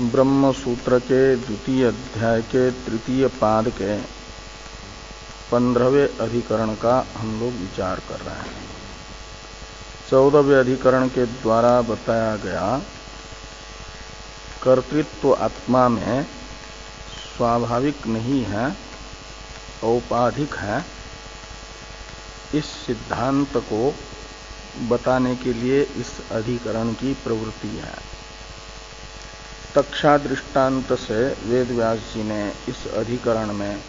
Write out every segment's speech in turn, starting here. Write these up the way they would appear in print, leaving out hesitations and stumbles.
ब्रह्म सूत्र के द्वितीय अध्याय के तृतीय पाद के 15वें अधिकरण का हम लोग विचार कर रहे हैं। 14वें अधिकरण के द्वारा बताया गया कर्तृत्व आत्मा में स्वाभाविक नहीं है, औपाधिक है, इस सिद्धांत को बताने के लिए इस अधिकरण की प्रवृत्ति है। तक्षा दृष्टांत से वेद व्यास जी ने इस अधिकरण में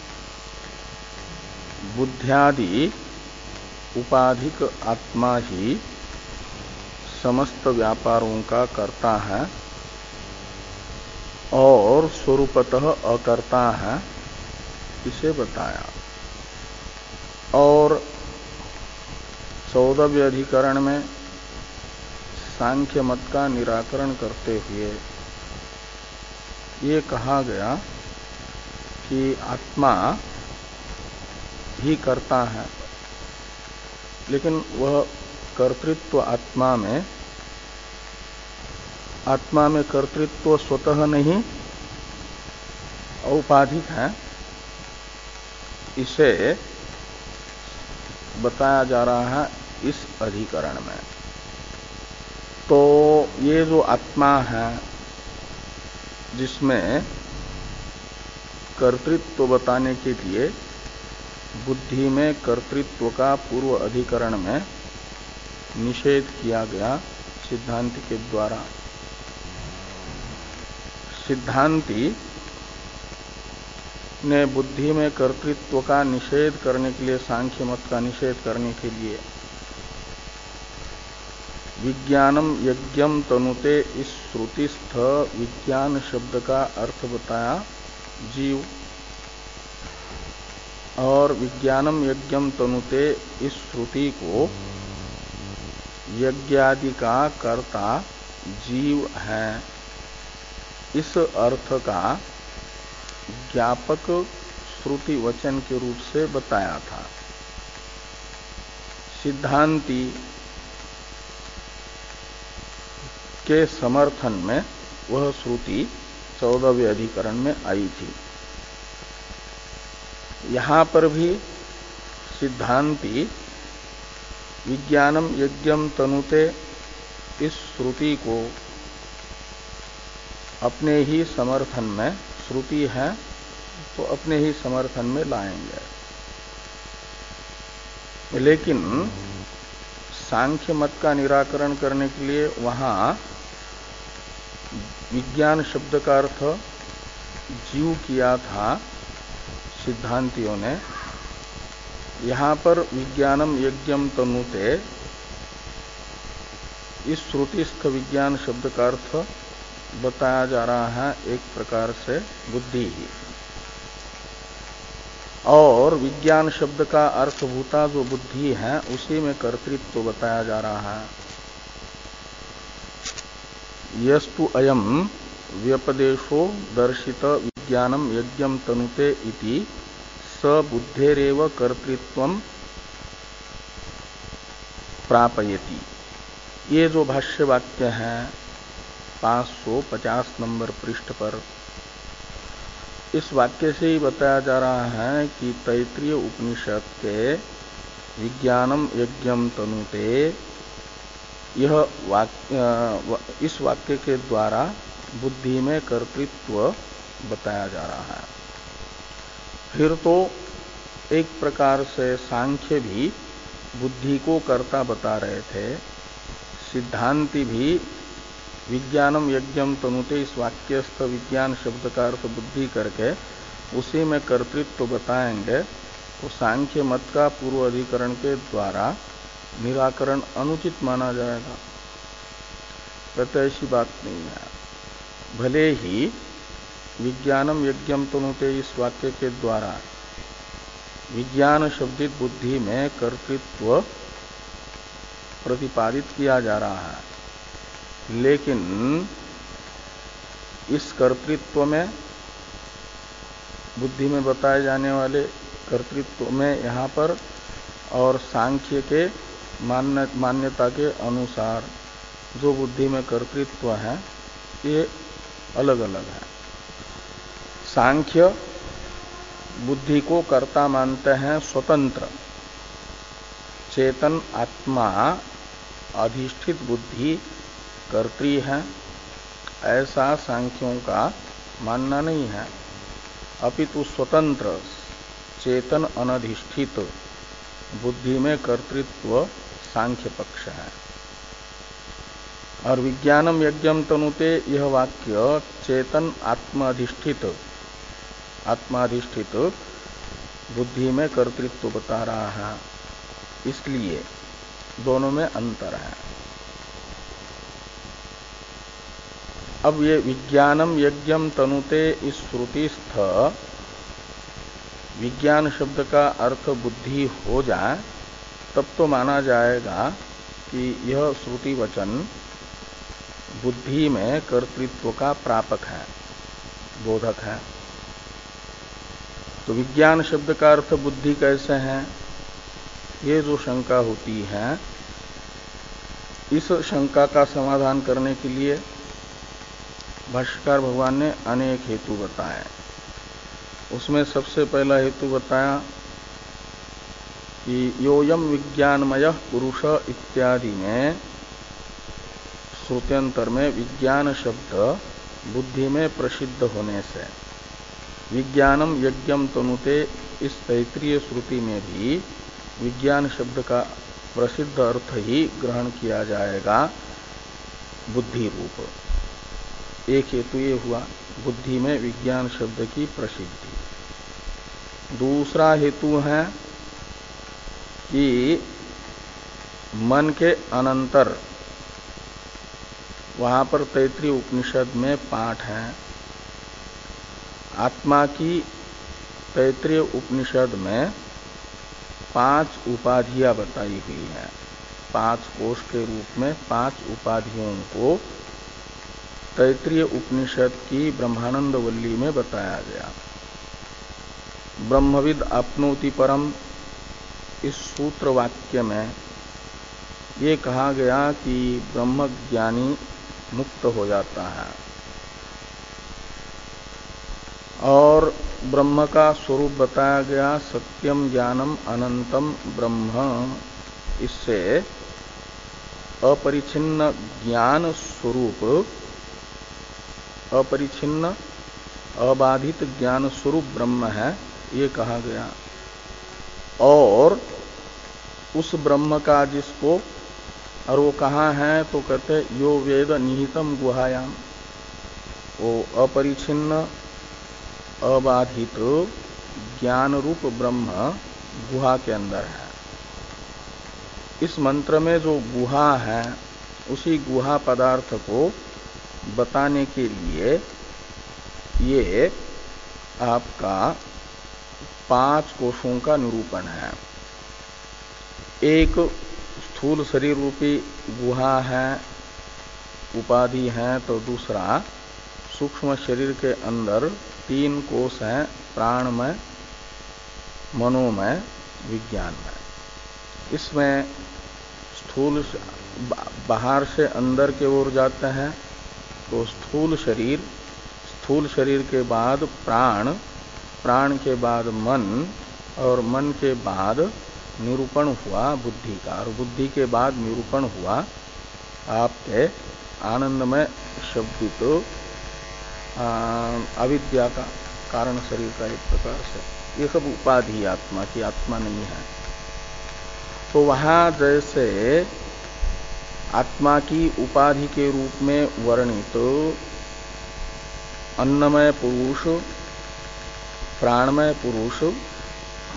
बुद्ध्यादि उपाधिक आत्मा ही समस्त व्यापारों का कर्ता है और स्वरूपतः अकर्ता है, इसे बताया। और 14वें अधिकरण में सांख्य मत का निराकरण करते हुए ये कहा गया कि आत्मा ही कर्ता है, लेकिन वह कर्तृत्व आत्मा में कर्तृत्व स्वतः नहीं, औपाधिक है, इसे बताया जा रहा है इस अधिकरण में। तो ये जो आत्मा है जिसमें कर्तृत्व बताने के लिए बुद्धि में कर्तृत्व का पूर्व अधिकरण में निषेध किया गया सिद्धांति के द्वारा। सिद्धांति ने बुद्धि में कर्तृत्व का निषेध करने के लिए, सांख्य मत का निषेध करने के लिए विज्ञानम यज्ञम तनुते इस श्रुतिस्थ विज्ञान शब्द का अर्थ बताया जीव, और विज्ञानम यज्ञम तनुते इस श्रुति को यज्ञादि का कर्ता जीव है, इस अर्थ का ज्ञापक श्रुति वचन के रूप से बताया था। सिद्धांति के समर्थन में वह श्रुति 14वें अधिकरण में आई थी। यहां पर भी सिद्धांति विज्ञानम यज्ञम तनुते इस श्रुति को अपने ही समर्थन में, श्रुति है तो अपने ही समर्थन में लाएंगे, लेकिन सांख्य मत का निराकरण करने के लिए वहां विज्ञान शब्द का अर्थ जीव किया था सिद्धांतियों ने। यहां पर विज्ञानम यज्ञम तनुते इस श्रुतिस्थ विज्ञान शब्द का अर्थ बताया जा रहा है एक प्रकार से बुद्धि ही, और विज्ञान शब्द का अर्थभूता जो बुद्धि है उसी में कर्तृत्व बताया जा रहा है। यस्तु अयम व्यपदेशो दर्शित विज्ञानम यज्ञम तनुते इति स बुद्धेरेव कर्तृत्वम प्रापयति। ये जो भाष्य वाक्य है 550 नंबर पृष्ठ पर, इस वाक्य से ही बताया जा रहा है कि तैत्रीय उपनिषद के विज्ञानम यज्ञम तनुते, यह वाक्य, इस वाक्य के द्वारा बुद्धि में कर्तृत्व बताया जा रहा है। फिर तो एक प्रकार से सांख्य भी बुद्धि को कर्ता बता रहे थे, सिद्धांति भी विज्ञानम यज्ञम तनुते इस वाक्यस्थ विज्ञान शब्द का अर्थ बुद्धि करके उसी में कर्तृत्व बताएंगे, तो सांख्य मत का पूर्व अधिकरण के द्वारा निराकरण अनुचित माना जाएगा। कहते ऐसी बात नहीं है। भले ही विज्ञानम यज्ञम तनुते इस वाक्य के द्वारा विज्ञान शब्दित बुद्धि में कर्तृत्व प्रतिपादित किया जा रहा है, लेकिन इस कर्तृत्व में, बुद्धि में बताए जाने वाले कर्तृत्व में यहाँ पर और सांख्य के मान्यता के अनुसार जो बुद्धि में कर्तृत्व है, ये अलग अलग है। सांख्य बुद्धि को कर्ता मानते हैं, स्वतंत्र चेतन आत्मा अधिष्ठित बुद्धि कर्त्री है, ऐसा सांख्यों का मानना नहीं है। अपितु स्वतंत्र चेतन अनधिष्ठित बुद्धि में कर्तृत्व सांख्य पक्ष है। और विज्ञानम यज्ञम तनुते यह वाक्य चेतन आत्माधिष्ठित बुद्धि में कर्तृत्व बता रहा है, इसलिए दोनों में अंतर है। अब ये विज्ञानम यज्ञम तनुते इस श्रुतिस्थ विज्ञान शब्द का अर्थ बुद्धि हो जाए तब तो माना जाएगा कि यह श्रुति वचन बुद्धि में कर्तृत्व का प्रापक है, बोधक है। तो विज्ञान शब्द का अर्थ बुद्धि कैसे है, ये जो शंका होती है, इस शंका का समाधान करने के लिए भाष्यकार भगवान ने अनेक हेतु बताए। उसमें सबसे पहला हेतु बताया कि योयम विज्ञानमय पुरुष इत्यादि में श्रुत्यंतर में विज्ञान शब्द बुद्धि में प्रसिद्ध होने से विज्ञानम यज्ञम तनुते इस तैत्रीय श्रुति में भी विज्ञान शब्द का प्रसिद्ध अर्थ ही ग्रहण किया जाएगा, बुद्धि रूप। एक हेतु ये हुआ बुद्धि में विज्ञान शब्द की प्रसिद्धि। दूसरा हेतु है कि मन के अनंतर, वहां पर तैत्रीय उपनिषद में पाठ है, आत्मा की तैत्रीय उपनिषद में 5 उपाधियां बताई हुई हैं। 5 कोश के रूप में 5 उपाधियों को तैत्रीय उपनिषद की ब्रह्मानंद वल्ली में बताया गया। ब्रह्मविद आपनोति परम, इस सूत्र वाक्य में ये कहा गया कि ब्रह्म ज्ञानी मुक्त हो जाता है और ब्रह्म का स्वरूप बताया गया सत्यम ज्ञानम अनंतम ब्रह्म। इससे अपरिछिन्न ज्ञान स्वरूप, अपरिछिन्न अबाधित ज्ञान स्वरूप ब्रह्म है, ये कहा गया। और उस ब्रह्म का जिसको, और वो कहाँ है तो कहते यो वेद निहितम गुहायाम, वो अपरिछिन्न अबाधित ज्ञान रूप ब्रह्म गुहा के अंदर है। इस मंत्र में जो गुहा है उसी गुहा पदार्थ को बताने के लिए ये आपका 5 कोशों का निरूपण है। एक स्थूल शरीर रूपी गुहा है, उपाधि है, तो दूसरा सूक्ष्म शरीर के अंदर 3 कोश हैं, प्राणमय, मनोमय, विज्ञानमय। इसमें स्थूल बाहर से अंदर के ओर जाते हैं तो स्थूल शरीर, स्थूल शरीर के बाद प्राण, प्राण के बाद मन, और मन के बाद निरूपण हुआ बुद्धि का, और बुद्धि के बाद निरूपण हुआ आपके आनंदमय शब्दित अविद्या का, कारण शरीर का एक प्रकार से। ये सब उपाधि आत्मा की, आत्मा नहीं है। तो वहां जैसे आत्मा की उपाधि के रूप में वर्णित अन्नमय पुरुष, प्राणमय पुरुष,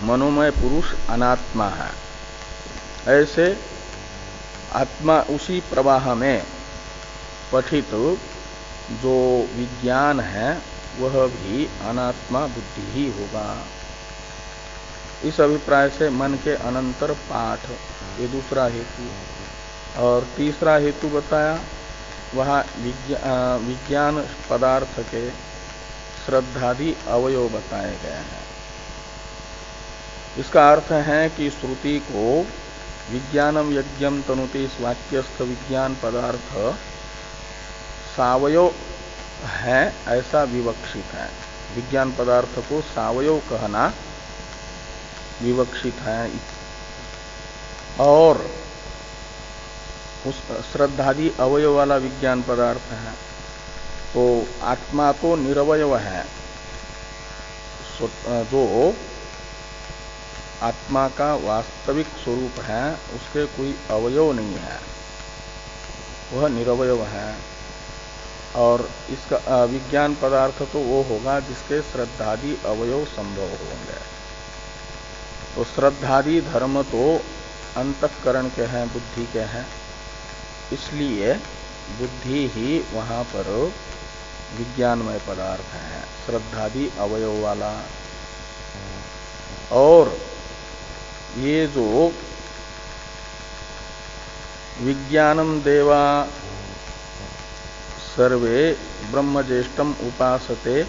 मनोमय पुरुष अनात्मा है, ऐसे आत्मा उसी प्रवाह में पठित जो विज्ञान है वह भी अनात्मा बुद्धि ही होगा। इस अभिप्राय से मन के अनंतर पाठ, ये दूसरा हेतु। और तीसरा हेतु बताया, वहाँ विज्ञान पदार्थ के श्रद्धादि अवयव बताए गए हैं। इसका अर्थ है कि श्रुति को विज्ञानम यज्ञम तनुते इस वाक्यस्थ विज्ञान पदार्थ सावयव है ऐसा विवक्षित है। विज्ञान पदार्थ को सावयव कहना विवक्षित है। और उस श्रद्धादि अवयव वाला विज्ञान पदार्थ है। तो आत्मा तो निरवयव है, जो आत्मा का वास्तविक स्वरूप है उसके कोई अवयव नहीं है, वह निरवयव है। और इसका विज्ञान पदार्थ तो वो होगा जिसके श्रद्धादि अवयव संभव होंगे। तो श्रद्धादि धर्म तो अंतःकरण के हैं, बुद्धि के हैं, इसलिए बुद्धि ही वहां पर विज्ञानमय पदार्थ है, श्रद्धादि अवयव वाला। और ये जो विज्ञानम देवा सर्वे ब्रह्मज्येष्ठम उपासते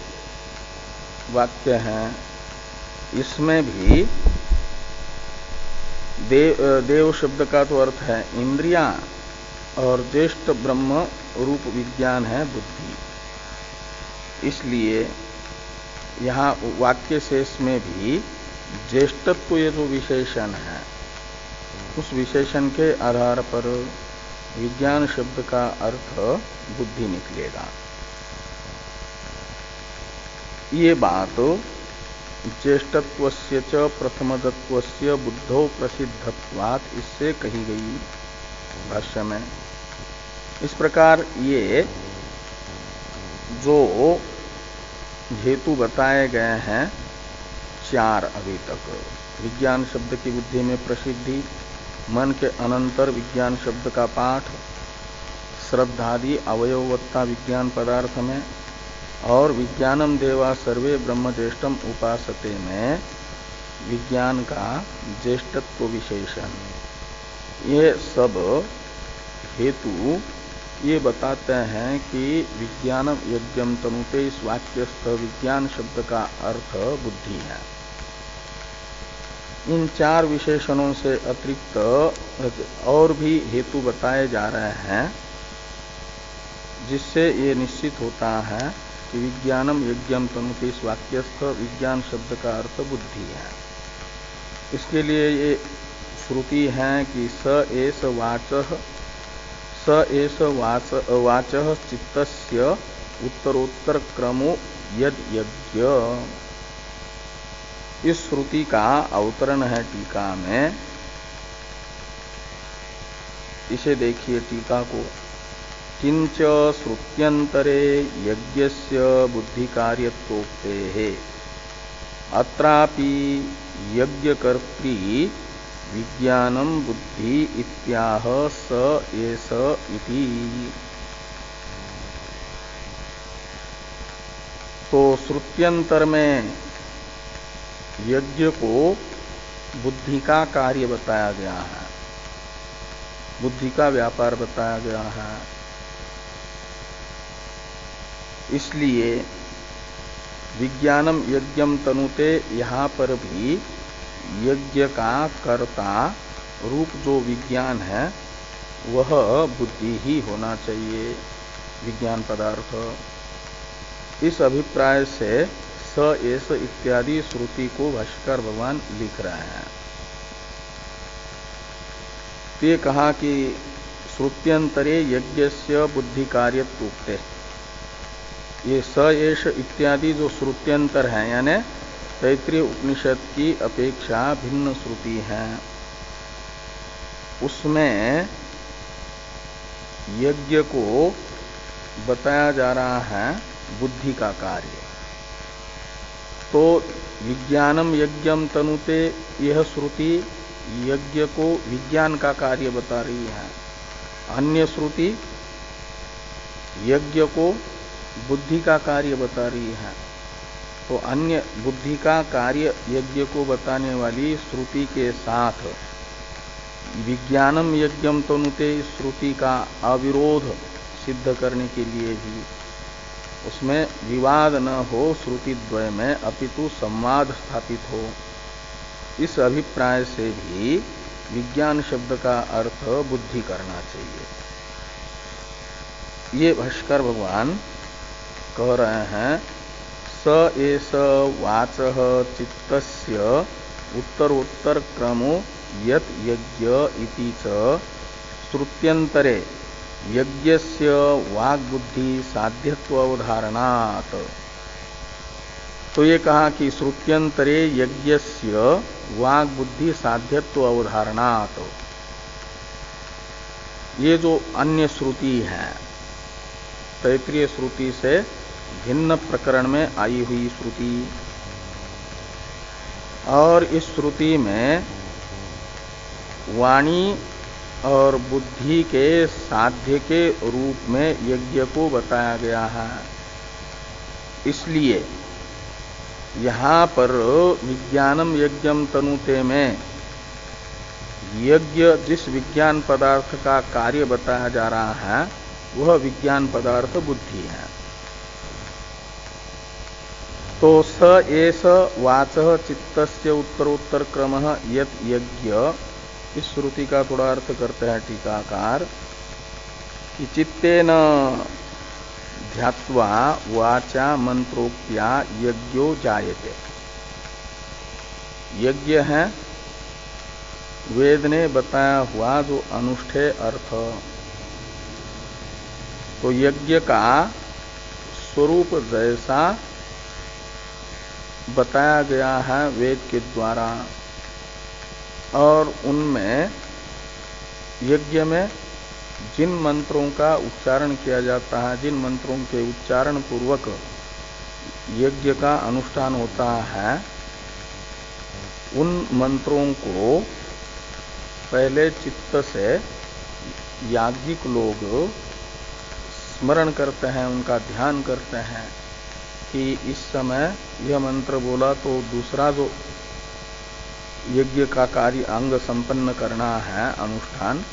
वाक्य हैं, इसमें भी देव शब्द का तो अर्थ है इंद्रियां, और ज्येष्ठ ब्रह्म रूप विज्ञान है बुद्धि। इसलिए यहाँ वाक्य शेष में भी ज्येष्ठत्व ये जो विशेषण है, उस विशेषण के आधार पर विज्ञान शब्द का अर्थ बुद्धि निकलेगा। ये बात ज्येष्ठत्वस्य च प्रथमदत्वस्य बुद्धौ प्रसिद्धत्वात् इससे कही गई भाष्य में। इस प्रकार ये जो हेतु बताए गए हैं चार अभी तक, विज्ञान शब्द की बुद्धि में प्रसिद्धि, मन के अनंतर विज्ञान शब्द का पाठ, श्रद्धादि अवयवत्ता विज्ञान पदार्थ में, और विज्ञानम देवा सर्वे ब्रह्मज्येष्ठम उपासते में विज्ञान का ज्येष्ठत्व विशेषण, ये सब हेतु ये बताते हैं कि विज्ञानम यज्ञम तनुते इस वाक्यस्थ विज्ञान शब्द का अर्थ बुद्धि है। इन चार विशेषणों से अतिरिक्त और भी हेतु बताए जा रहे हैं, जिससे ये निश्चित होता है कि विज्ञानम यज्ञम तनुते इस वाक्यस्थ विज्ञान शब्द का अर्थ बुद्धि है। इसके लिए ये श्रुति है कि स एष वाचः चित्तस्य उत्तरोत्तर क्रमो यद यज्ञ। इस श्रुति का अवतरण है टीका में, इसे देखिए टीका को। किंच श्रुत्यंतरे यज्ञस्य बुद्धि कार्यत्वोक्तेः अत्रापि यज्ञकर्त्री विज्ञानम बुद्धि इत्याह स एष इति। तो श्रुत्यंतर में यज्ञ को बुद्धि का कार्य बताया गया है, बुद्धि का व्यापार बताया गया है। इसलिए विज्ञानम यज्ञम तनुते यहाँ पर भी यज्ञ का कर्ता रूप जो विज्ञान है वह बुद्धि ही होना चाहिए, विज्ञान पदार्थ। इस अभिप्राय से स एष इत्यादि श्रुति को भाष्यकार भगवान लिख रहे हैं। तो ये कहा कि श्रुत्यंतरे यज्ञस्य बुद्धि कार्यत्वोक्ते, ये स एष इत्यादि जो श्रुत्यंतर है यानी तैत्रीय उपनिषद की अपेक्षा भिन्न श्रुति है, उसमें यज्ञ को बताया जा रहा है बुद्धि का कार्य। तो विज्ञानम यज्ञम तनुते यह श्रुति यज्ञ को विज्ञान का कार्य बता रही है, अन्य श्रुति यज्ञ को बुद्धि का कार्य बता रही है। तो अन्य बुद्धि का कार्य यज्ञ को बताने वाली श्रुति के साथ विज्ञानम यज्ञम तनुते श्रुति का अविरोध सिद्ध करने के लिए भी उसमें विवाद न हो श्रुति द्वय में, अपितु संवाद स्थापित हो, इस अभिप्राय से भी विज्ञान शब्द का अर्थ बुद्धि करना चाहिए। ये भाष्कर भगवान कह रहे हैं स एष वाचः चित्तस्य उत्तरोत्तर क्रमो यत यज्ञ इति च श्रुत्यंतरे यज्ञस्य वाग्बुद्धि साध्यत्वावधारणात्। तो ये कहा कि श्रुत्यंतरे यज्ञस्य वाग्बुद्धि साध्यत्वावधारणात्, ये जो अन्य श्रुति है तैत्रीय श्रुति से भिन्न प्रकरण में आई हुई श्रुति, और इस श्रुति में वाणी और बुद्धि के साध्य के रूप में यज्ञ को बताया गया है। इसलिए यहाँ पर विज्ञानम यज्ञम तनुते में यज्ञ जिस विज्ञान पदार्थ का कार्य बताया जा रहा है वह विज्ञान पदार्थ बुद्धि है। तो स एष वाचः चित्तस्य उत्तरोत्तर क्रमः यत् यज्ञ, इस श्रुति का थोड़ा अर्थ करते हैं टीकाकार कि चित्तेन ध्यात्वा वाचा मंत्रोक्त्या यज्ञो जायते। यज्ञ है वेद ने बताया हुआ जो अनुष्ठेय अर्थ। तो यज्ञ का स्वरूप जैसा बताया गया है वेद के द्वारा, और उनमें यज्ञ में जिन मंत्रों का उच्चारण किया जाता है, जिन मंत्रों के उच्चारण पूर्वक यज्ञ का अनुष्ठान होता है, उन मंत्रों को पहले चित्त से याज्ञिक लोग स्मरण करते हैं, उनका ध्यान करते हैं कि इस समय यह मंत्र बोला तो दूसरा जो यज्ञ का कार्य अंग संपन्न करना है अनुष्ठान,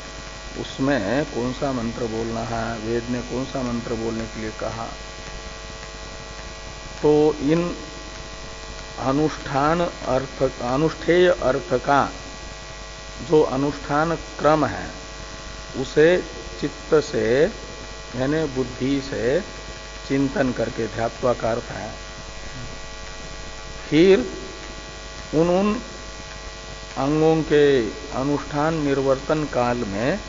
उसमें कौन सा मंत्र बोलना है, वेद ने कौन सा मंत्र बोलने के लिए कहा। तो इन अनुष्ठान अर्थ, अनुष्ठेय अर्थ का जो अनुष्ठान क्रम है उसे चित्त से यानी बुद्धि से चिंतन करके, ध्यात्वा का अर्थ है, फिर उन अंगों के अनुष्ठान निर्वर्तन काल में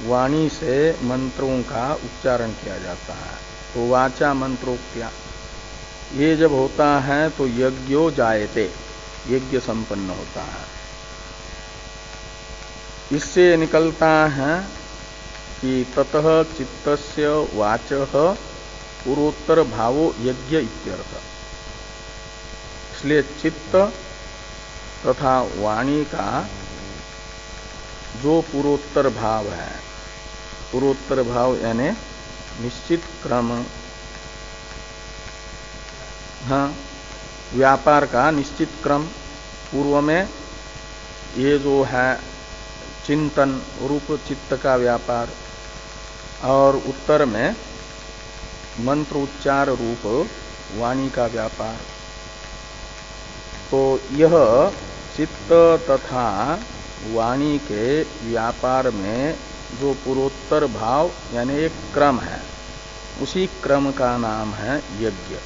वाणी से मंत्रों का उच्चारण किया जाता है। तो वाचा मंत्रोक्त्या ये जब होता है तो यज्ञो जायते, यज्ञ संपन्न होता है। इससे निकलता है कि ततः चित्तस्य वाचः पूर्वोत्तर भावो यज्ञ इत्यर्थ। इसलिए चित्त तथा वाणी का जो पूर्वोत्तर भाव है, पूर्वोत्तर भाव यानी निश्चित क्रम, हाँ, व्यापार का निश्चित क्रम, पूर्व में ये जो है चिंतन रूप चित्त का व्यापार, और उत्तर में मंत्र उच्चार रूप वाणी का व्यापार। तो यह चित्त तथा वाणी के व्यापार में जो पूर्वोत्तर भाव यानी एक क्रम है, उसी क्रम का नाम है यज्ञ।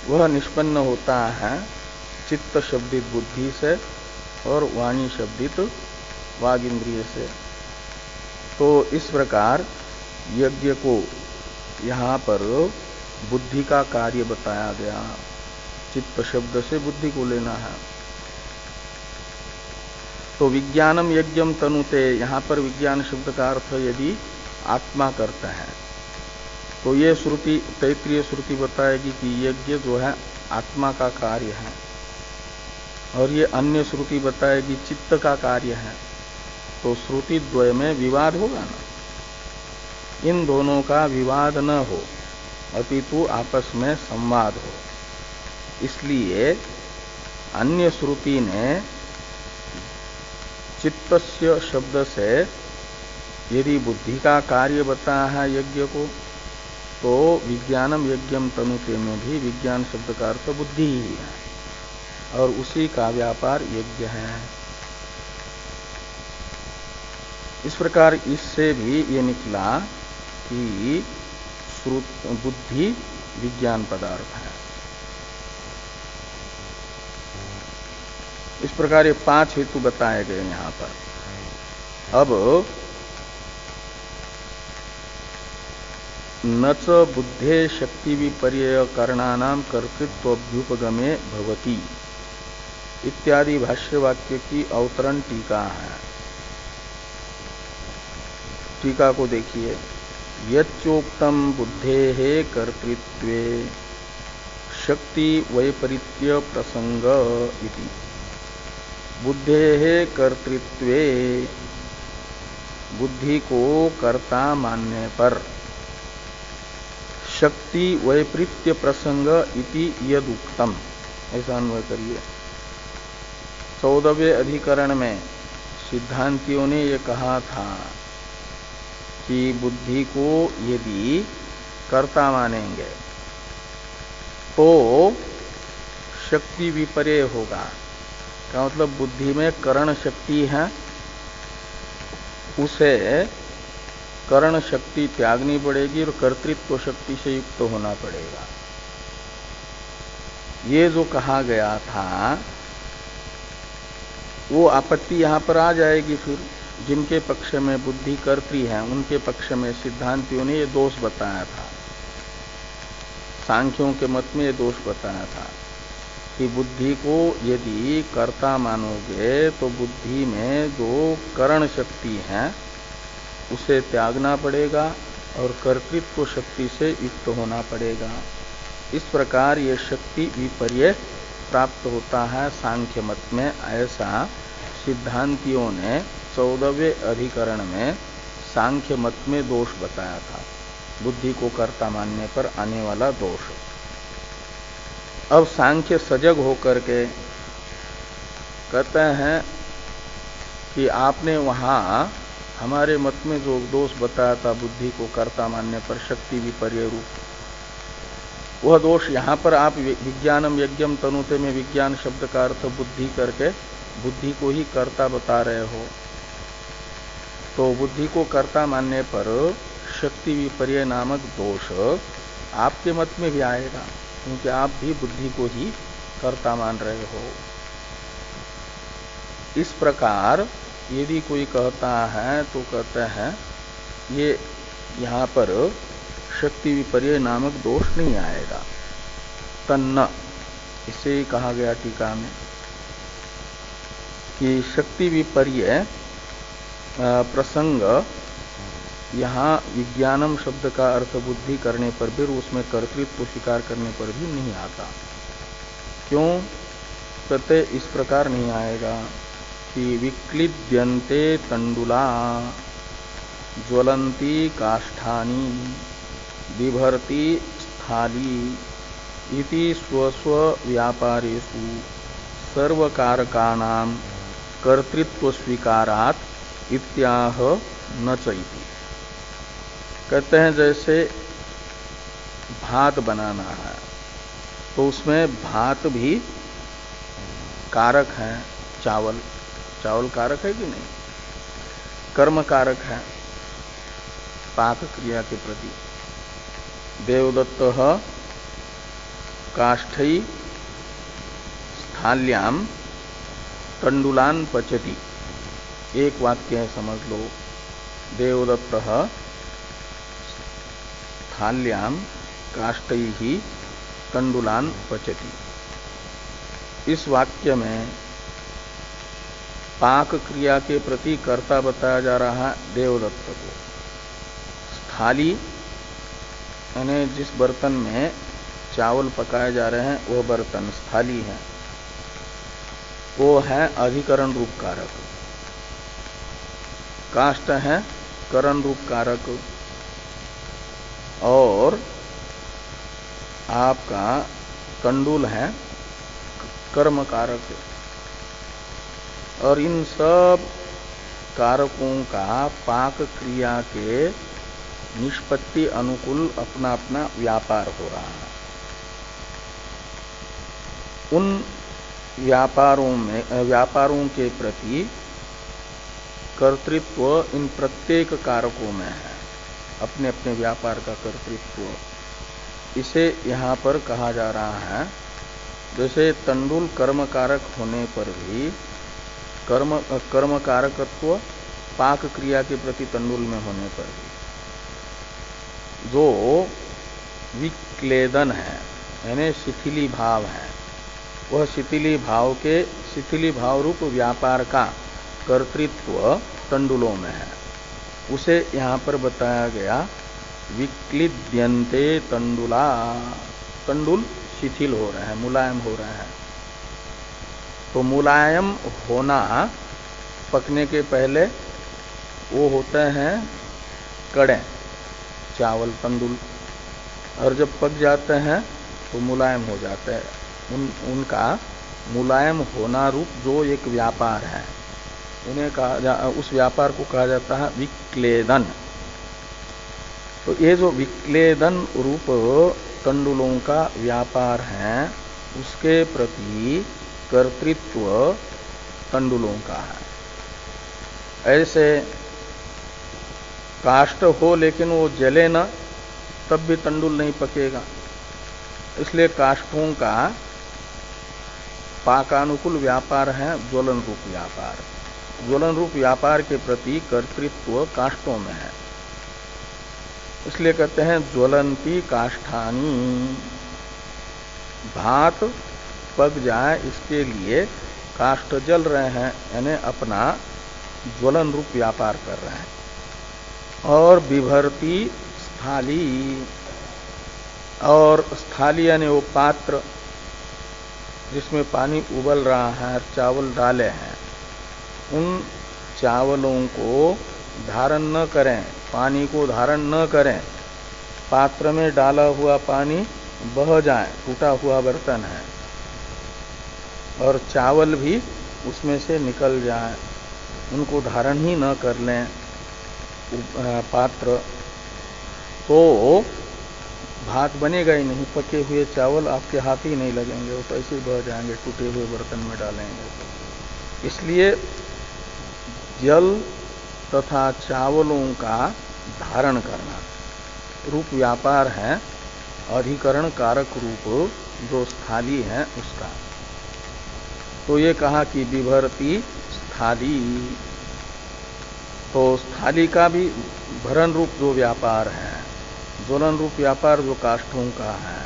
वह निष्पन्न होता है चित्त शब्दित बुद्धि से और वाणी शब्दित वाग इंद्रिय से। तो इस प्रकार यज्ञ को यहाँ पर बुद्धि का कार्य बताया गया। चित्त शब्द से बुद्धि को लेना है। तो विज्ञानम यज्ञम तनुते, यहाँ पर विज्ञान शब्द का अर्थ यदि आत्मा करता है तो ये श्रुति, तैत्रीय श्रुति बताएगी कि यज्ञ जो है आत्मा का कार्य है, और ये अन्य श्रुति बताएगी चित्त का कार्य है। तो श्रुति द्वय में विवाद होगा ना, इन दोनों का विवाद न हो अपितु आपस में संवाद हो। इसलिए अन्य श्रुति ने चित्तस्य शब्द से यदि बुद्धि का कार्य बताया है यज्ञ को, तो विज्ञानम यज्ञम तनुते में भी विज्ञान शब्द का अर्थ बुद्धि ही है, और उसी का व्यापार यज्ञ है। इस प्रकार इससे भी ये निकला कि बुद्धि विज्ञान पदार्थ है। इस प्रकार ये 5 हेतु बताए गए यहां पर। अब न च बुद्धे शक्ति विपर्यय करणानाम कर्तृत्वाभ्युपगमे भवति इत्यादि भाष्य वाक्य की अवतरण टीका है। टीका को देखिए। यच्चोक्तम बुद्धेः कर्तृत्वे शक्ति वैपरीत्य प्रसंग इति। बुद्धेः कर्तृत्वे बुद्धि को कर्ता मानने पर शक्ति वैपरीत्य प्रसंग इति यदुक्तम, ऐसा अन्वय करिए। 14वें अधिकरण में सिद्धांतियों ने यह कहा था कि बुद्धि को यदि कर्ता मानेंगे तो शक्ति विपर्यय होगा। क्या मतलब? बुद्धि में करण शक्ति है, उसे करण शक्ति त्यागनी पड़ेगी और कर्तृत्व शक्ति से युक्त होना पड़ेगा। ये जो कहा गया था वो आपत्ति यहां पर आ जाएगी। फिर जिनके पक्ष में बुद्धि कर्त्री है उनके पक्ष में सिद्धांतियों ने ये दोष बताया था। सांख्यों के मत में ये दोष बताया था कि बुद्धि को यदि कर्ता मानोगे तो बुद्धि में जो करण शक्ति है उसे त्यागना पड़ेगा और कर्तृत्व शक्ति से युक्त होना पड़ेगा। इस प्रकार ये शक्ति विपर्यय प्राप्त होता है सांख्य मत में। ऐसा सिद्धांतियों ने 14वें अधिकरण में सांख्य मत में दोष बताया था, बुद्धि को कर्ता मानने पर आने वाला दोष। अब सांख्य सजग होकर के कहते हैं कि आपने वहां हमारे मत में जो दोष बताया था बुद्धि को कर्ता मानने पर शक्ति विपर्यय रूप, वह दोष यहां पर आप विज्ञानम यज्ञम तनुते में विज्ञान शब्द का अर्थ बुद्धि करके बुद्धि को ही कर्ता बता रहे हो। तो बुद्धि को कर्ता मानने पर शक्ति विपर्यय नामक दोष आपके मत में भी आएगा, क्योंकि आप भी बुद्धि को ही कर्ता मान रहे हो। इस प्रकार यदि कोई कहता है तो कहते हैं ये यहां पर शक्ति विपर्यय नामक दोष नहीं आएगा। तन्न, इसे ही कहा गया टीका में कि शक्ति विपर्यय प्रसंग यहाँ विज्ञानम शब्द का अर्थ बुद्धि करने पर भी, उसमें कर्तृत्व स्वीकार करने पर भी नहीं आता। क्यों? कहते इस प्रकार नहीं आएगा कि विक्लिद्यन्ते तंडुला ज्वलंती काष्ठानी बिभर्ति स्थाली इति स्वस्व व्यापारेषु सर्वकारकानां कर्तृत्व स्वीकारात् इत्याह न चैति। कहते हैं जैसे भात बनाना है तो उसमें भात भी कारक है। चावल कारक है कि नहीं? कर्म कारक है पाक क्रिया के प्रति। देवदत्त काष्ठई स्थाल्याम तंडुलान पचति, एक वाक्य है, समझ लो। देवदत्त स्थाल्याम काष्ठई ही तंडुलान पचति। इस वाक्य में पाक क्रिया के प्रति कर्ता बताया जा रहा है देवदत्त को। स्थाली यानी जिस बर्तन में चावल पकाए जा रहे हैं वह बर्तन स्थाली है, वो है अधिकरण रूप कारक। काष्ठ है करण रूप कारक और आपका तंडुल है कर्म कारक। और इन सब कारकों का पाक क्रिया के निष्पत्ति अनुकूल अपना अपना व्यापार हो रहा है। उन व्यापारों के प्रति कर्तृत्व इन प्रत्येक कारकों में है। अपने अपने व्यापार का कर्तृत्व। इसे यहाँ पर कहा जा रहा है, जैसे तंडुल कर्म कारक होने पर भी कर्म कारकत्व पाक क्रिया के प्रति तंडुल में होने पर भी जो विक्लेदन है यानी शिथिली भाव है, वह शिथिली भाव रूप व्यापार का कर्तृत्व तंडुलों में है। उसे यहाँ पर बताया गया विक्लिद्यन्ते तंडुला, तंडुल शिथिल हो रहे हैं, मुलायम हो रहे हैं। तो मुलायम होना पकने के पहले वो होते हैं कड़े, चावल तंडुल, और जब पक जाते हैं तो मुलायम हो जाते हैं। उनका मुलायम होना रूप जो एक व्यापार है, उस व्यापार को कहा जाता है विक्लेदन। तो ये जो विक्लेदन रूप तंडुलों का व्यापार है, उसके प्रति कर्तृत्व तंडुलों का है। ऐसे काष्ठ हो लेकिन वो जले न, तब भी तंडुल नहीं पकेगा। इसलिए काष्ठों का पाकानुकूल व्यापार है ज्वलन रूप व्यापार। ज्वलन रूप व्यापार के प्रति कर्तृत्व काष्ठों में है, इसलिए कहते हैं ज्वलंती काष्ठानी। भात पक जाए इसके लिए काष्ठ जल रहे हैं, यानी अपना ज्वलन रूप व्यापार कर रहे हैं। और बिभर्ती स्थाली, और स्थाली यानी वो पात्र जिसमें पानी उबल रहा है और चावल डाले हैं, उन चावलों को धारण न करें, पानी को धारण न करें। पात्र में डाला हुआ पानी बह जाए, टूटा हुआ बर्तन है, और चावल भी उसमें से निकल जाए, उनको धारण ही न कर लें पात्र, तो भात बनेगा ही नहीं। पके हुए चावल आपके हाथ ही नहीं लगेंगे, वो तो ऐसे ही बह जाएंगे, टूटे हुए बर्तन में डालेंगे। इसलिए जल तथा चावलों का धारण करना रूप व्यापार है अधिकरण कारक रूप जो स्थाली है उसका। तो ये कहा कि विभर्ती स्थाली, तो स्थाली का भी भरण रूप जो व्यापार है, ज्वलन रूप व्यापार जो काष्ठों का है,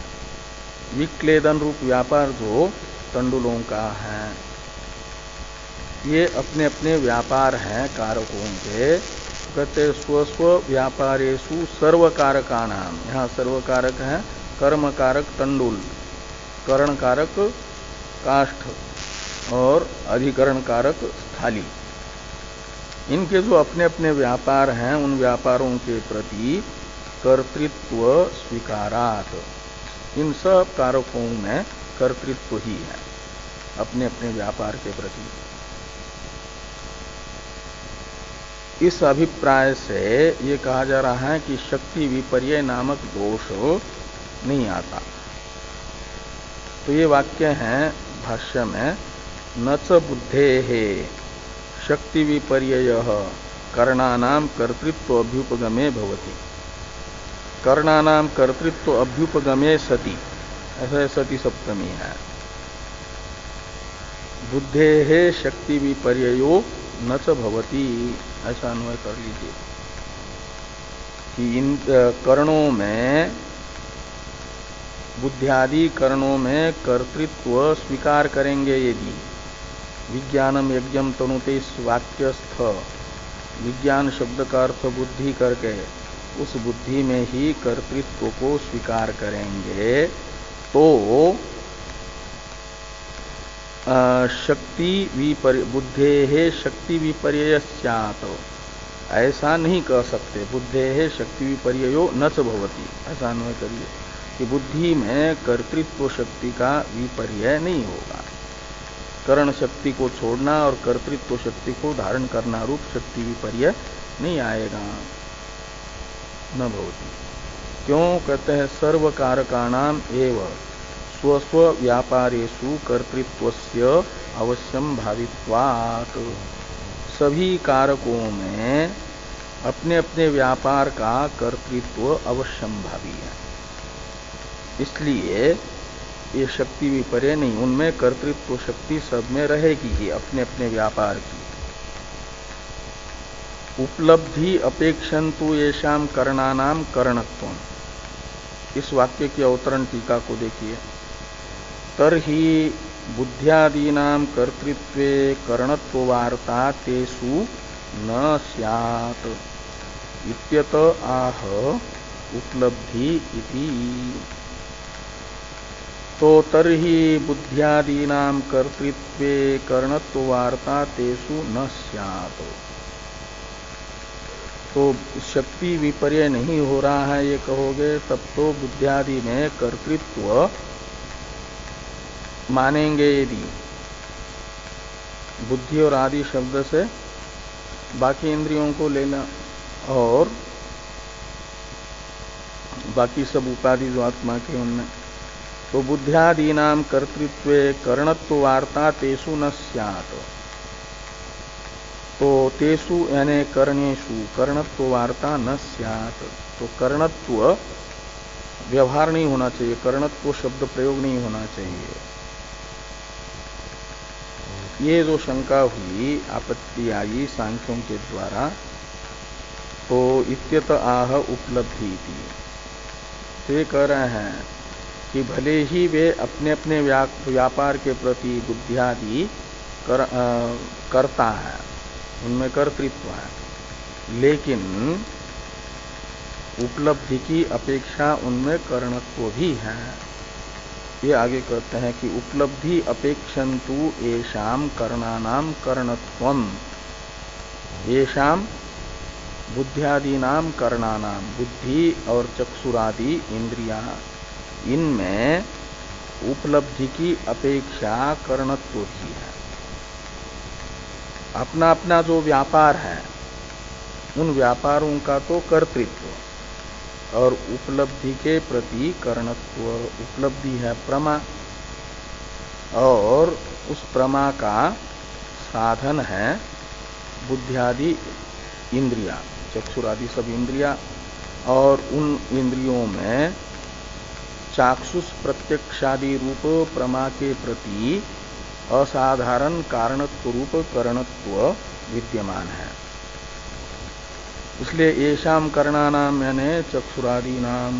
विक्लेदन रूप व्यापार जो तंडुलों का है, ये अपने अपने व्यापार हैं कारकों के। कहते स्वस्व व्यापारेषु सर्व कारका नाम, यहाँ सर्व कारक है कर्म कारक तंडुल, करण कारक काष्ठ और अधिकरण कारक स्थाली। इनके जो अपने अपने व्यापार हैं, उन व्यापारों के प्रति कर्तृत्व स्वीकारात, इन सब कारकों में कर्तृत्व ही है अपने अपने व्यापार के प्रति। इस अभिप्राय से ये कहा जा रहा है कि शक्ति विपर्य नामक दोष नहीं आता। तो ये वाक्य है भाष्य में, न च बुद्धेः शक्ति विपर्ययः कर्णानां कर्तृत्व अभ्युपगमे भवति। कर्णानां कर्तृत्व अभ्युपगमे सति, ऐसा सति सप्तमी है। बुद्धेः शक्ति विपर्ययो न च भवति, ऐसा अन्वय कर लीजिए कि इन कर्णों में, बुद्धियादि कर्णों में कर्तृत्व स्वीकार करेंगे यदि, विज्ञानम यज्ञम तनुते इस वाक्यस्थ विज्ञान शब्द का अर्थ बुद्धि करके उस बुद्धि में ही कर्तृत्व को स्वीकार करेंगे, तो बुद्धेः शक्ति विपर्यय स्यात्, ऐसा नहीं कह सकते। बुद्धेः शक्ति विपर्ययो न च भवति, ऐसा अन्वय करिए कि बुद्धि में कर्तृत्व शक्ति का विपर्यय नहीं होगा। करण शक्ति को छोड़ना और कर्तृत्व शक्ति को धारण करना रूप शक्ति विपर्यय नहीं आएगा, न भवति। क्यों कहते हैं सर्व कारकाणाम एव स्वस्व व्यापारेषु कर्तृत्वस्य अवश्यम भावित्वात्। सभी कारकों में अपने अपने व्यापार का कर्तृत्व अवश्यंभावी है। इसलिए ये शक्ति विपर्य नहीं, उनमें कर्तृत्व शक्ति सब में रहेगी ही अपने अपने व्यापार की। उपलब्धि अपेक्षन्तु येषाम करणानाम करणत्वम्, इस वाक्य की अवतरण टीका को देखिए। तर्हि बुद्ध्यादीनां कर्तृत्वे करणत्ववार्ता तेषु न स्यात् इत्यत आह उपलब्धि इति। तो तर्हि बुद्ध्यादीनां कर्तृत्वे करणत्ववार्ता तेषु न स्यात्, तो शक्ति विपर्य नहीं हो रहा है ये कहोगे, तब तो बुद्ध्यादि में कर्तृत्व मानेंगे यदि, बुद्धि और आदि शब्द से बाकी इंद्रियों को लेना और बाकी सब उपाधि जो आत्मा के उनमें, तो बुद्ध्यादीनाम कर्तृत्वे करणत्ववार्ता तेषु न स्यात्, तो तेषु यानी कर्णेषु कर्णत्ववार्ता न स्यात्, तो कर्णत्व व्यवहार नहीं होना चाहिए, कर्णत्व शब्द प्रयोग नहीं होना चाहिए। ये जो शंका हुई, आपत्ति आई सांख्यों के द्वारा, तो इत्यत आह उपलब्धि थी। ते कह रहे हैं कि भले ही वे अपने अपने व्यापार के प्रति बुद्धियादि करता है, उनमें कर्तृत्व है, लेकिन उपलब्धि की अपेक्षा उनमें करणत्व भी है। ये आगे कहते हैं कि उपलब्धि अपेक्षन्तु येषाम करणानाम करणत्वम्, येषाम बुद्ध्यादीनाम करणानाम, बुद्धि और चक्षुरादि इंद्रिया, इनमें उपलब्धि की अपेक्षा करणत्व भी है। अपना अपना जो व्यापार है, उन व्यापारों का तो कर्तृत्व, और उपलब्धि के प्रति करणत्व। उपलब्धि है प्रमा, और उस प्रमा का साधन है बुद्धियादि इंद्रिया, चक्षुरादि सब इंद्रिया, और उन इंद्रियों में चाक्षुष प्रत्यक्षादि रूप प्रमा के प्रति असाधारण कारणत्व रूप करणत्व विद्यमान है। इसलिए येषाम करणानाम यानी चक्षुरादि नाम,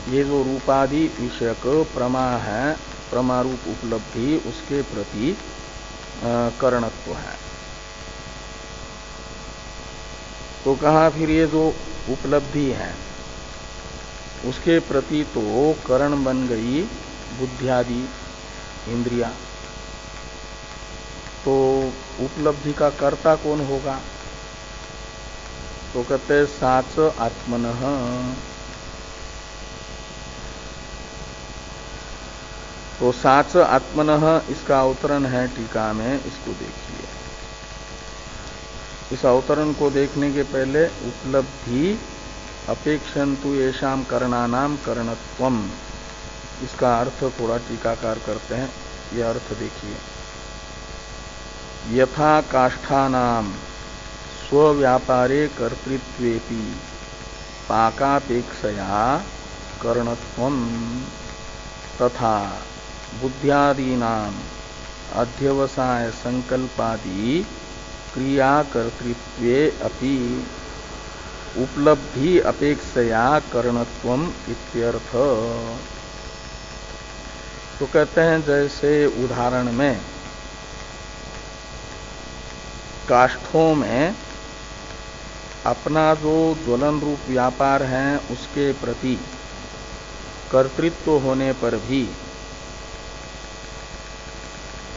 ये जो रूपादि विषयक प्रमा है, प्रमारूप उपलब्धि, उसके प्रति करणत्व है। तो कहा फिर ये जो उपलब्धि है उसके प्रति तो करण बन गई बुद्धियादि इंद्रिया, तो उपलब्धि का कर्ता कौन होगा? तो कहते साच आत्मनः। तो साच आत्मनः इसका अवतरण है टीका में, इसको देखिए। इस अवतरण को देखने के पहले उपलब्धि अपेक्षन्तु येषाम करणानाम करणत्वम्, इसका अर्थ थोड़ा टीकाकार करते हैं। यह अर्थ देखिए। यथा काष्ठानाम स्वव्यापारे कर्तृत्वेपि पाकापेक्षया करणत्वम् तथा बुद्ध्यादीनाम अध्यवसाय संकल्पादि क्रिया कर्तृत्वे अपि उपलब्धि अपेक्षया करणत्वम् इत्यर्थ। तो कहते हैं जैसे उदाहरण में काष्ठों में अपना जो ज्वलन रूप व्यापार है उसके प्रति कर्तृत्व होने पर भी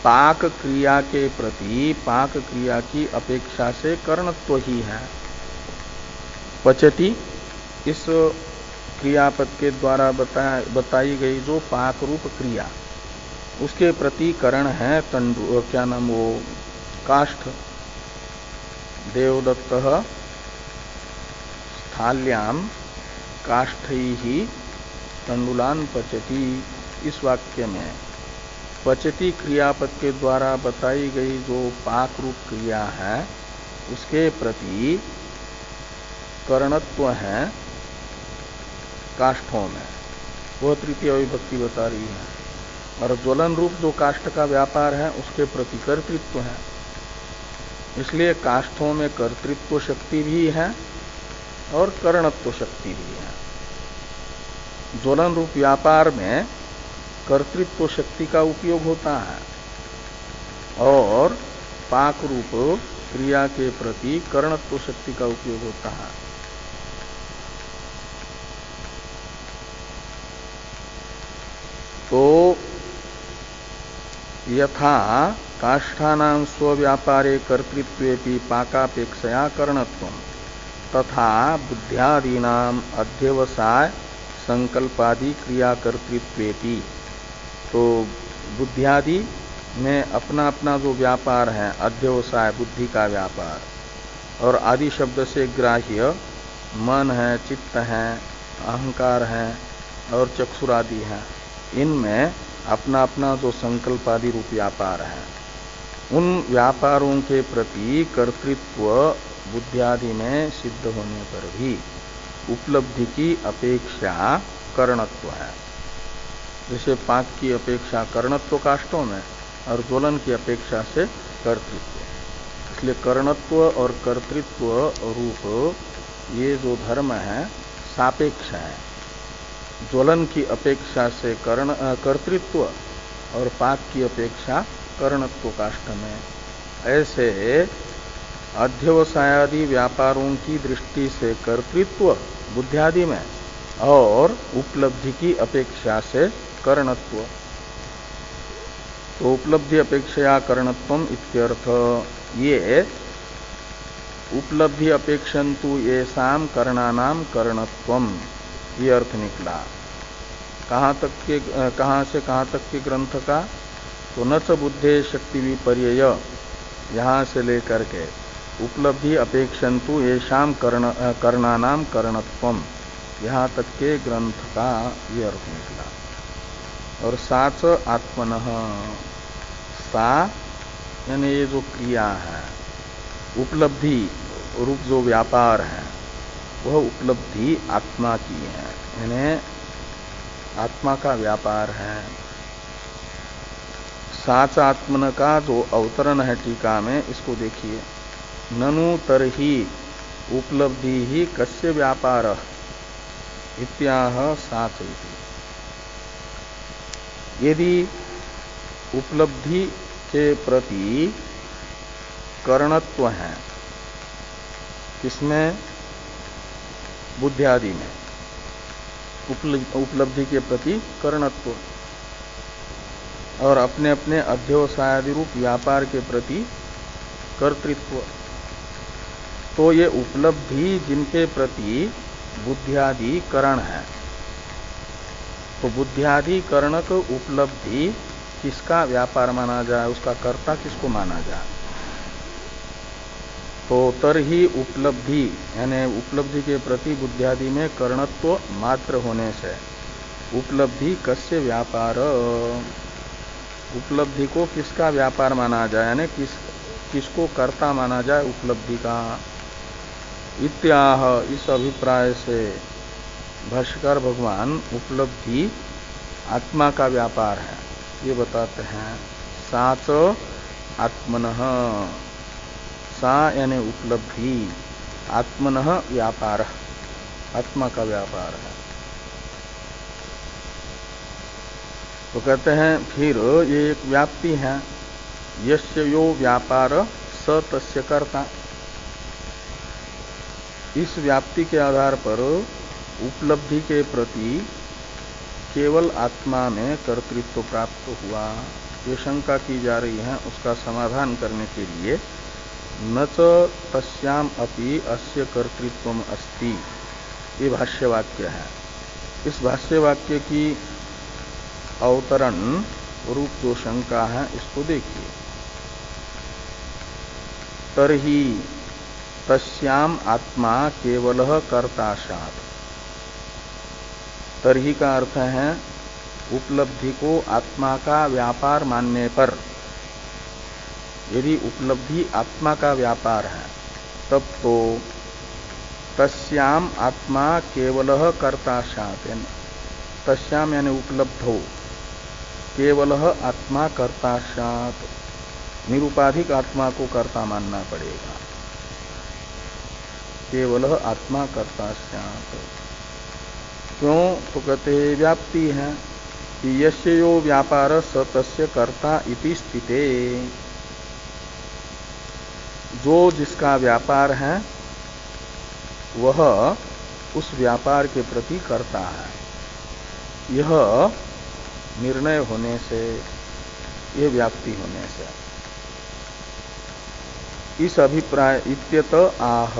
पाक क्रिया के प्रति पाक क्रिया की अपेक्षा से करणत्व ही है। पचति इस क्रियापद के द्वारा बताई गई जो पाक रूप क्रिया, उसके प्रति करण है तंडु, क्या नाम वो, काष्ठ। देवदत्तः स्थाल्याम काष्ठैः तंडुलान पचति, इस वाक्य में पचति क्रियापद के द्वारा बताई गई जो पाक रूप क्रिया है उसके प्रति करणत्व है काष्ठों में, वह तृतीय विभक्ति बता रही है। और ज्वलन रूप जो काष्ठ का व्यापार है उसके प्रति कर्तृत्व है। इसलिए काष्ठों में कर्तृत्व शक्ति भी है और करणत्व शक्ति भी है। ज्वलन रूप व्यापार में कर्तृत्व शक्ति का उपयोग होता है और पाक रूप क्रिया के प्रति करणत्व शक्ति का उपयोग होता है। तो यथा काष्ठानां स्वव्यापारे कर्तृत्वेपि पाकापेक्षया करणत्वम् तथा बुद्ध्यादीनां अध्यवसाय संकल्पादि क्रिया कर्तृत्वेपि, तो बुद्ध्यादि में अपना अपना जो व्यापार है अध्यवसाय बुद्धि का व्यापार, और आदि शब्द से ग्राह्य मन है, चित्त है, अहंकार है और चक्षुरादि है, इनमें अपना अपना जो संकल्पादि रूप व्यापार है, उन व्यापारों के प्रति कर्तृत्व बुद्धियादि में सिद्ध होने पर भी उपलब्धि की अपेक्षा करणत्व है। जैसे पाक की अपेक्षा करणत्व काष्ठों में और ज्वलन की अपेक्षा से कर्तृत्व। इसलिए करणत्व और कर्तृत्व रूप ये जो धर्म है सापेक्ष है। ज्वलन की अपेक्षा से कर्तृत्व और पाक की अपेक्षा करणत्व काष्ठ में। ऐसे अध्यवसायादि व्यापारों की दृष्टि से कर्तृत्व बुद्धियादि में और उपलब्धि की अपेक्षा से करणत्व। तो उपलब्धि अपेक्षया करणत्वम इत्यर्थ। ये उपलब्धि अपेक्षन्तु येषाम करणानाम करणत्वम, ये अर्थ निकला। कहाँ से कहाँ तक के ग्रंथ का? तो न च बुद्धे शक्ति विपर्यय, यहाँ से लेकर के उपलब्धि अपेक्षन्तु येषाम करणानाम करणत्वम, यहाँ तक के ग्रंथ का ये अर्थ निकला। और साच आत्मनः, सा यानी ये जो क्रिया है, उपलब्धि रूप जो व्यापार है, वह उपलब्धि आत्मा की है, यानी आत्मा का व्यापार है। साच आत्मन का जो अवतरण है टीका में, इसको देखिए। ननु तरहि उपलब्धि ही कस्य व्यापार इत्याह साच इति। यदि उपलब्धि के प्रति करणत्व है, किसमें? बुद्धियादि में उपलब्धि के प्रति करणत्व, और अपने अपने अध्यवसायादि रूप व्यापार के प्रति कर्तृत्व। तो ये उपलब्धि जिनके प्रति बुद्धियादि करण है, तो बुद्धियादि करणक उपलब्धि किसका व्यापार माना जाए, उसका कर्ता किसको माना जाए? तो तरही उपलब्धि यानी उपलब्धि के प्रति बुद्धियादि में करणत्व मात्र होने से उपलब्धि कस्य व्यापार, उपलब्धि को किसका व्यापार माना जाए, यानी किसको कर्ता माना जाए उपलब्धि का। इत्याह, इस अभिप्राय से भाष्यकार भगवान उपलब्धि आत्मा का व्यापार है ये बताते हैं। साच आत्मनः, सा यानी उपलब्धि, आत्मनः व्यापार, आत्मा का व्यापार है। तो कहते हैं फिर ये एक व्याप्ति है। यस्य यो व्यापार स तस्य कर्ता। इस व्याप्ति के आधार पर उपलब्धि के प्रति केवल आत्मा में कर्तृत्व प्राप्त हुआ, ये शंका की जा रही है, उसका समाधान करने के लिए न च तस्याम अपि अस्य कर्तृत्वम अस्ति, ये भाष्यवाक्य है। इस भाष्यवाक्य की अवतरण रूप जो शंका है इसको देखिए। तरही तस्याम आत्मा केवलः कर्ताशात्। तरही का अर्थ है उपलब्धि को आत्मा का व्यापार मानने पर। यदि उपलब्धि आत्मा का व्यापार है तब तो तस्याम आत्मा केवल कर्ता स्यात्, तस्याम यानी उपलब्धो, केवल आत्मा कर्ता स्यात्, निरुपाधिक आत्मा को कर्ता मानना पड़ेगा। केवल आत्मा कर्ता स्यात्, क्यों? तो कहते व्याप्ति है कि यस्य यो व्यापार स तस्य कर्ता इति स्थिते, जो जिसका व्यापार है वह उस व्यापार के प्रति कर्ता है। यह निर्णय होने से, यह व्याप्ति होने से, इस अभिप्राय इत्यत आह,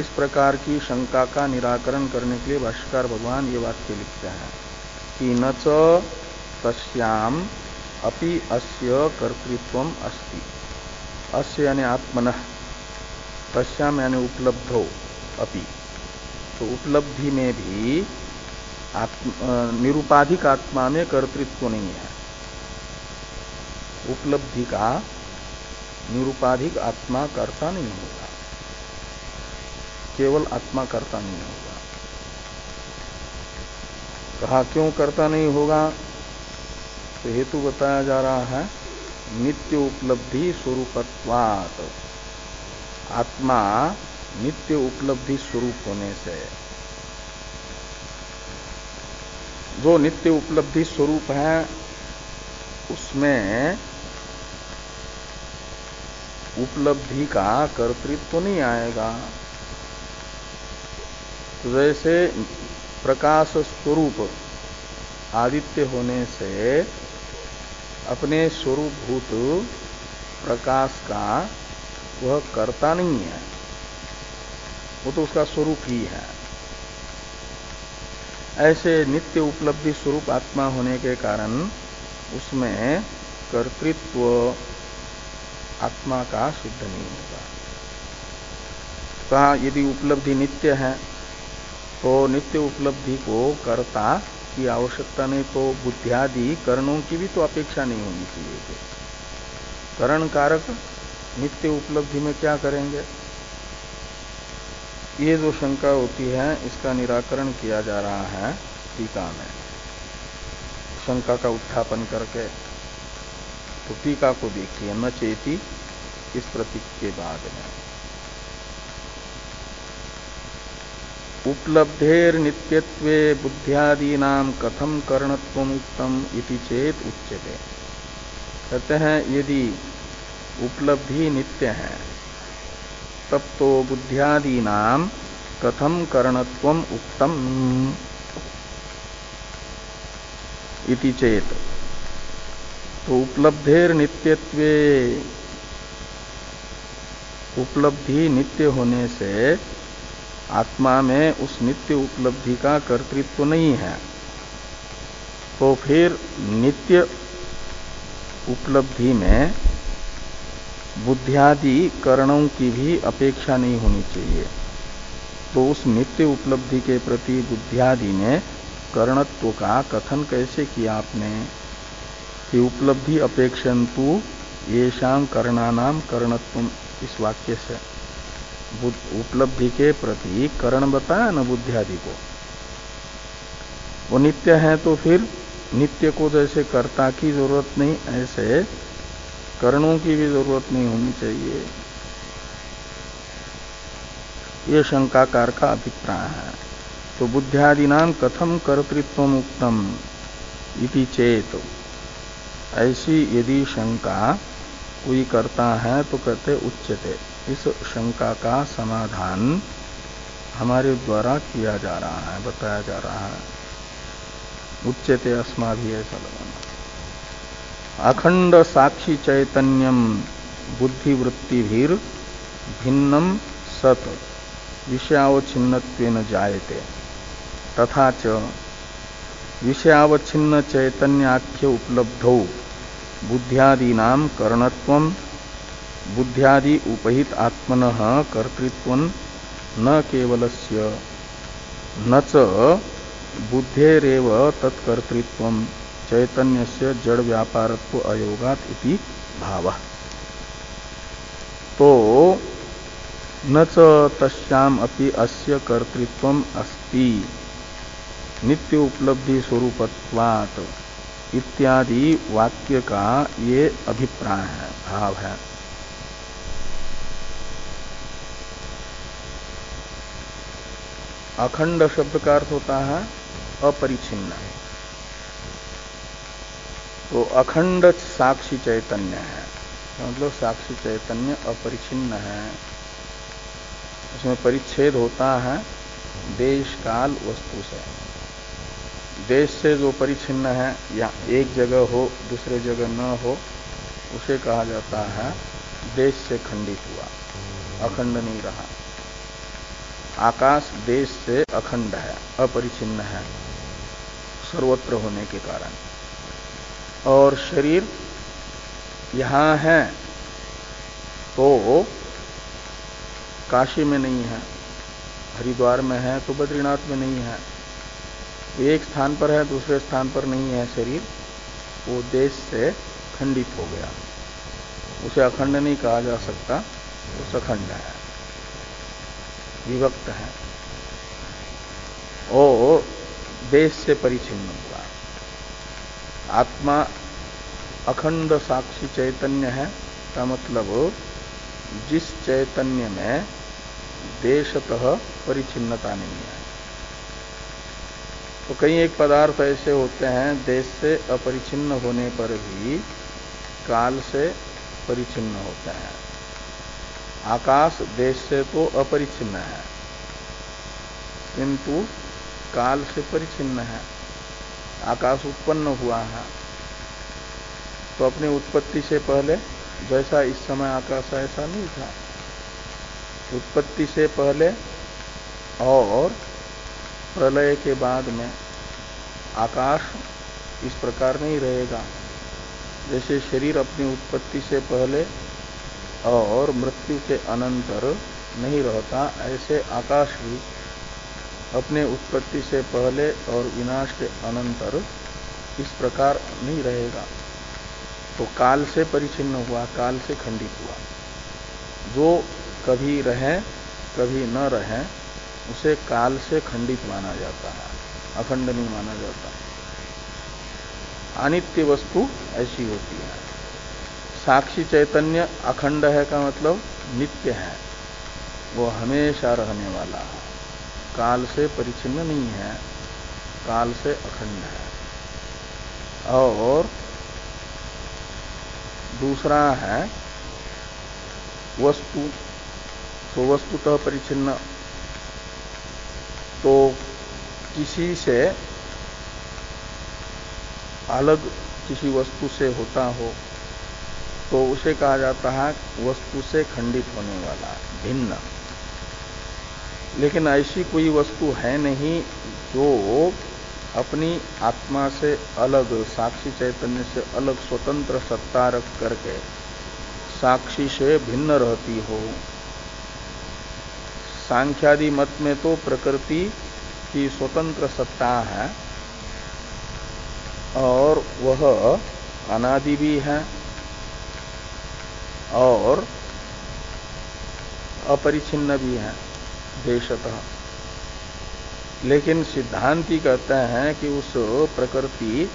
इस प्रकार की शंका का निराकरण करने के लिए भाष्यकार भगवान ये वाक्य लिखते हैं कि न च तस्याम अपि अस्य कर्तृत्वम अस्ति, अस्य यानी आत्मनः, तस्याम यानी उपलब्धो, अपि तो उपलब्धि में भी निरुपाधिक आत्मा में कर्तृत्व नहीं है। उपलब्धि का निरुपाधिक आत्मा कर्ता नहीं होगा, केवल आत्मा कर्ता नहीं होगा। कहा क्यों कर्ता नहीं होगा? तो हेतु बताया जा रहा है नित्य उपलब्धि स्वरूपत्वात्, आत्मा नित्य उपलब्धि स्वरूप होने से। जो नित्य उपलब्धि स्वरूप है उसमें उपलब्धि का कर्तृत्व नहीं आएगा। तो जैसे प्रकाश स्वरूप आदित्य होने से अपने स्वरूपभूत प्रकाश का वह कर्ता नहीं है, वो तो उसका स्वरूप ही है। ऐसे नित्य उपलब्धि स्वरूप आत्मा होने के कारण उसमें कर्तृत्व आत्मा का सिद्ध नहीं होगा। कहा यदि उपलब्धि नित्य है तो नित्य उपलब्धि को कर्ता की आवश्यकता नहीं, तो बुद्धियादि कर्णों की भी तो अपेक्षा नहीं होनी चाहिए। करण कारक नित्य उपलब्धि में क्या करेंगे? ये जो शंका होती है इसका निराकरण किया जा रहा है टीका में, शंका का उत्थापन करके। तो टीका को देखिए, न चेती इस प्रतीक के बाद में उपलब्धेर नित्यत्वे बुद्ध्यादीनां कथम करणत्वम उत्तम इति चेत उच्यते। कहते हैं यदि उपलब्धि नित्य है तब तो बुद्ध्यादीनां कथम करणत्वम उत्तम इति चेत। तो उपलब्धेर नित्यत्वे, उपलब्धि नित्य होने से आत्मा में उस नित्य उपलब्धि का कर्तृत्व नहीं है, तो फिर नित्य उपलब्धि में बुद्धियादि करणों की भी अपेक्षा नहीं होनी चाहिए। तो उस नित्य उपलब्धि के प्रति बुद्धियादि में करणत्व का कथन कैसे किया आपने कि उपलब्धि अपेक्षन्तु येषां करणानां करणत्वम, इस वाक्य से उपलब्धि के प्रति करण बताया न बुद्धियादि को, वो नित्य है। तो फिर नित्य को जैसे कर्ता की जरूरत नहीं, ऐसे करणों की भी जरूरत नहीं होनी चाहिए। ये शंकाकार का अभिप्राय है। तो बुद्ध्यादीनां कथम कर्तृत्वम उक्तम इति चेत, ऐसी यदि शंका कोई करता है तो कहते उच्यते, इस शंका का समाधान हमारे द्वारा किया जा रहा है, बताया जा रहा है। उच्यते अस्माभिः ऐसा लगाना। अखंड साक्षी चैतन्यम बुद्धिवृत्तिभिर भिन्नम सत विषयावच्छिन्नत्वेन जायते, तथा च विषयावच्छिन्न चैतन्याख्य उपलब्धौ बुद्ध्यादीनां करणत्वम बुद्ध्यादि उपहित आत्मनः कर्तृत्वं न केवलस्य न च बुद्धेरेव तत्कर्तृत्वं चैतन्यस्य जड़ व्यापारत्व अयोगात् इति भावः। तो न च तस्याम अपि अस्य कर्तृत्वम अस्ति नित्य उपलब्धि स्वरूपत्वात् इत्यादि वाक्य का ये अभिप्राय है, भाव है। अखंड शब्द का अर्थ होता है अपरिछिन्न। तो अखंड साक्षी चैतन्य है, मतलब साक्षी चैतन्य अपरिछिन्न है। उसमें परिच्छेद होता है देश काल वस्तु से। देश से जो परिच्छिन्न है, या एक जगह हो दूसरे जगह न हो, उसे कहा जाता है देश से खंडित हुआ, अखंड नहीं रहा। आकाश देश से अखंड है, अपरिछिन्न है सर्वत्र होने के कारण। और शरीर यहां है तो काशी में नहीं है, हरिद्वार में है तो बद्रीनाथ में नहीं है। एक स्थान पर है दूसरे स्थान पर नहीं है शरीर, वो देश से खंडित हो गया, उसे अखंड नहीं कहा जा सकता, वो सखंड है, विभक्त है और देश से परिचिन्न हुआ। आत्मा अखंड साक्षी चैतन्य है का मतलब जिस चैतन्य में देशतः परिचिन्नता नहीं है। तो कई एक पदार्थ ऐसे होते हैं देश से अपरिचिन्न होने पर भी काल से परिचिन्न होते हैं। आकाश देश से तो अपरिचिन्न है किंतु काल से परिचिन्न है। आकाश उत्पन्न हुआ है तो अपनी उत्पत्ति से पहले जैसा इस समय आकाश ऐसा नहीं था। उत्पत्ति से पहले और प्रलय के बाद में आकाश इस प्रकार नहीं रहेगा। जैसे शरीर अपनी उत्पत्ति से पहले और मृत्यु के अनंतर नहीं रहता, ऐसे आकाश भी अपने उत्पत्ति से पहले और विनाश के अनंतर इस प्रकार नहीं रहेगा। तो काल से परिचिन्न हुआ, काल से खंडित हुआ। जो कभी रहे कभी न रहे उसे काल से खंडित माना जाता है, अखंड नहीं माना जाता। अनित्य वस्तु ऐसी होती है। साक्षी चैतन्य अखंड है का मतलब नित्य है, वो हमेशा रहने वाला है, काल से परिचिन्न नहीं है, काल से अखंड है। और दूसरा है वस्तु, तो वस्तुतः परिचिन्न। तो किसी से अलग किसी वस्तु से होता हो तो उसे कहा जाता है वस्तु से खंडित होने वाला, भिन्न। लेकिन ऐसी कोई वस्तु है नहीं जो अपनी आत्मा से अलग, साक्षी चैतन्य से अलग स्वतंत्र सत्ता रख करके साक्षी से भिन्न रहती हो। सांख्यादि मत में तो प्रकृति की स्वतंत्र सत्ता है और वह अनादि भी है और अपरिछिन्न भी है देशतः। लेकिन सिद्धांती कहते हैं कि उस प्रकृति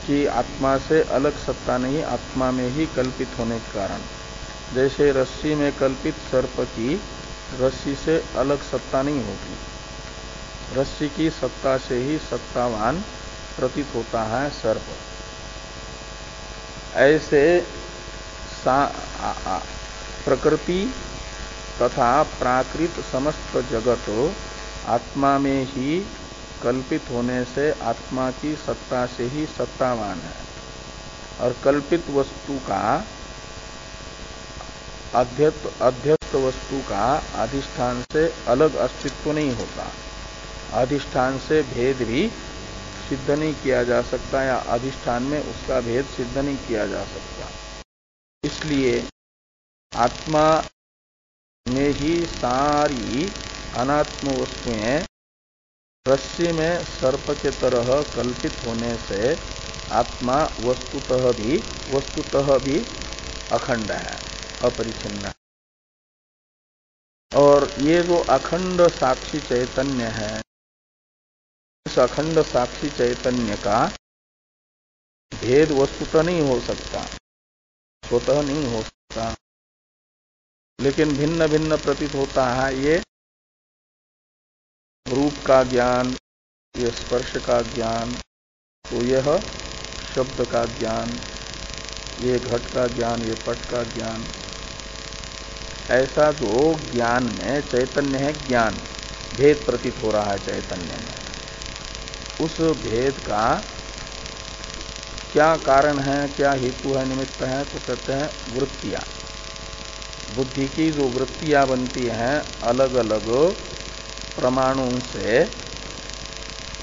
की आत्मा से अलग सत्ता नहीं, आत्मा में ही कल्पित होने के कारण। जैसे रस्सी में कल्पित सर्प की रस्सी से अलग सत्ता नहीं होती, रस्सी की सत्ता से ही सत्तावान प्रतीत होता है सर्प। ऐसे प्रकृति तथा प्राकृत समस्त जगत आत्मा में ही कल्पित होने से आत्मा की सत्ता से ही सत्तावान है। और कल्पित वस्तु का अध्यस्त वस्तु का अधिष्ठान से अलग अस्तित्व नहीं होता। अधिष्ठान से भेद भी सिद्ध नहीं किया जा सकता या अधिष्ठान में उसका भेद सिद्ध नहीं किया जा सकता। इसलिए आत्मा में ही सारी अनात्म वस्तुएं रस्सी में सर्प के तरह कल्पित होने से आत्मा वस्तुतः भी अखंड है, अपरिछिन्न है। और ये जो अखंड साक्षी चैतन्य है, इस अखंड साक्षी चैतन्य का भेद वस्तुतः नहीं हो सकता, स्वतः नहीं हो सकता, लेकिन भिन्न भिन्न प्रतीत होता है। ये रूप का ज्ञान, ये स्पर्श का ज्ञान, तो यह शब्द का ज्ञान, ये घट का ज्ञान, ये पट का ज्ञान, ऐसा जो ज्ञान में चैतन्य है, ज्ञान भेद प्रतीत हो रहा है चैतन्य में, उस भेद का क्या कारण है, क्या हेतु है, निमित्त है, तो कहते हैं वृत्तियां। बुद्धि की जो वृत्तियां बनती हैं अलग अलग प्रमाणों से,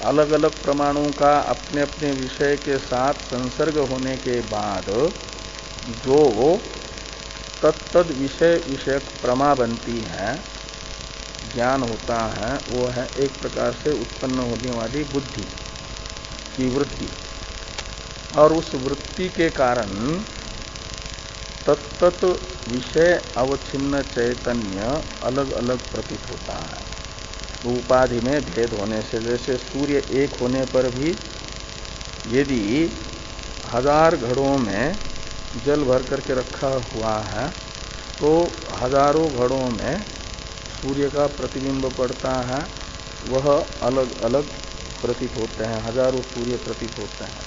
अलग अलग प्रमाणों का अपने अपने विषय के साथ संसर्ग होने के बाद जो तत्तद विषय विषयक प्रमा बनती है, ज्ञान होता है, वो है एक प्रकार से उत्पन्न होने वाली बुद्धि की वृत्ति। और उस वृत्ति के कारण तत्त विषय अवच्छिन्न चैतन्य अलग अलग प्रतीत होता है। उपाधि में भेद होने से, जैसे सूर्य एक होने पर भी यदि 1000 घड़ों में जल भर करके रखा हुआ है तो हजारों घड़ों में सूर्य का प्रतिबिंब पड़ता है, वह अलग अलग प्रतीत होते हैं, हजारों सूर्य प्रतीत होते हैं,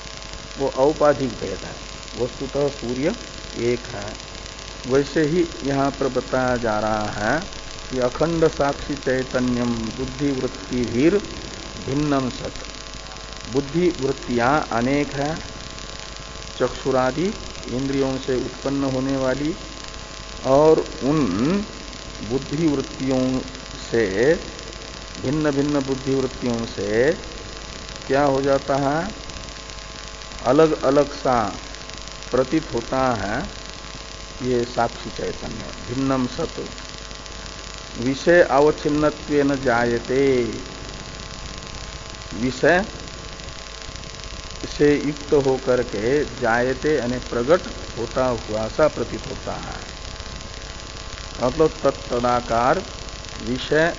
वो औपाधिक भेद है, वस्तुतः सूर्य एक है। वैसे ही यहाँ पर बताया जा रहा है कि अखंड साक्षी चैतन्यम बुद्धि वृत्ति भीर भिन्नम सत। बुद्धि वृत्तियां अनेक है, चक्षुरादि इंद्रियों से उत्पन्न होने वाली, और उन बुद्धि वृत्तियों से, भिन्न भिन्न बुद्धि वृत्तियों से क्या हो जाता है, अलग अलग सा प्रतीत होता है ये साक्षी चैतन्य। भिन्नम सत विषय अवच्छिन्नत्वेन जायते, विषय से युक्त होकर के जायते यानी प्रकट होता हुआ सा प्रतीत होता है। मतलब तत्तदाकार विषय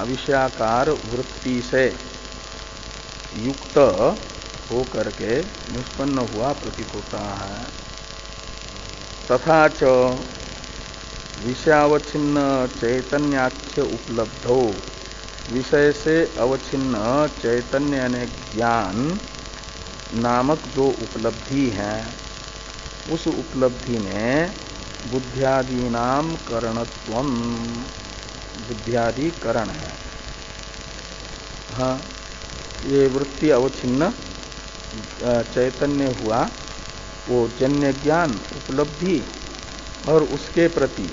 विषयाकार वृत्ति से युक्त होकर के निष्पन्न हुआ प्रतीत होता है। तथा च विषयावच्छिन्न चैतन्याख्य उपलब्धो, विषय से अवच्छिन्न चैतन्य यानी ज्ञान नामक जो उपलब्धि है, उस उपलब्धि में बुद्ध्यादीनाम करणत्वम, बुद्ध्यादि करण है। हाँ, ये वृत्ति अवच्छिन्न चैतन्य हुआ, वो जन्य ज्ञान उपलब्धि, और उसके प्रति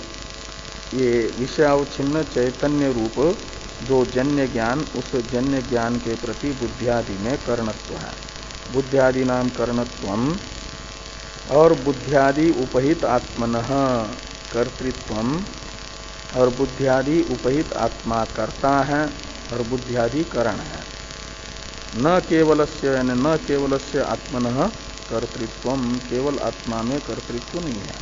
ये विषयावच्छिन्न चैतन्य रूप जो जन्य ज्ञान, उस जन्य ज्ञान के प्रति बुद्ध्यादि में करणत्व है। बुद्ध्यादि नाम करणत्वम, और बुद्ध्यादि उपहित आत्मनः कर्तृत्वम, और बुद्ध्यादि उपहित आत्मा कर्ता है और बुद्ध्यादि करण है। न केवलस्य यानी न केवलस्य आत्मनः कर्तृत्वम, केवल आत्मा में कर्तृत्व नहीं है।